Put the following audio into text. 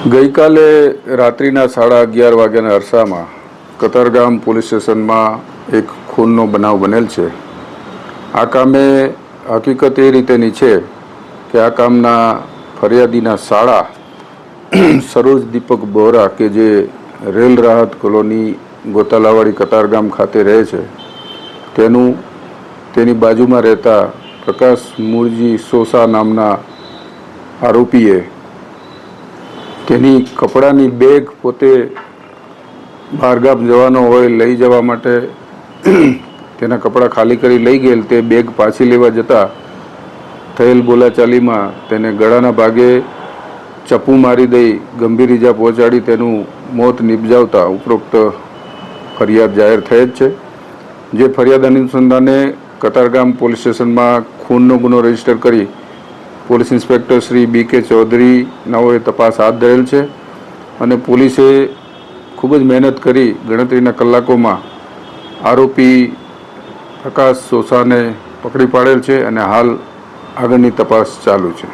ગઈકાલે રાત્રિના 11:30 વાગ્યાના અરસામાં કતારગામ પોલીસ સ્ટેશનમાં એક ખૂનનો બનાવ બનેલ છે. આ કામે હકીકત એ રીતેની છે કે આ કામના ફરિયાદીના શાળા સરોજ દીપક બોહરા કે જે રેલ રાહત કોલોની ગોતાલાવાડી કતારગામ ખાતે રહે છે તેની બાજુમાં રહેતા પ્રકાશ મુરજી સોસા નામના આરોપીએ તેની કપડાની બેગ પોતે બહારગામ જવાનો હોય લઈ જવા માટે તેના કપડાં ખાલી કરી લઈ ગયેલ તે બેગ પાછી લેવા જતાં થયેલ બોલાચાલીમાં તેને ગળાના ભાગે ચપ્પુ મારી દઈ ગંભીર ઈજા પહોંચાડી તેનું મોત નિપજાવતા ઉપરોક્ત ફરિયાદ જાહેર થઈ જ છે. જે ફરિયાદ અનુસંધાને કતારગામ પોલીસ સ્ટેશનમાં ખૂનનો ગુનો રજીસ્ટર કરી police inspector Shri B.K. Chaudhary નાઓએ તપાસ હાથ ધરેલ છે અને પોલીસે ખૂબ જ મહેનત કરી ગણતરીના કલાકોમાં આરોપી પ્રકાશ સોસાને પકડી પાડેલ છે અને હાલ આગળની તપાસ ચાલુ છે.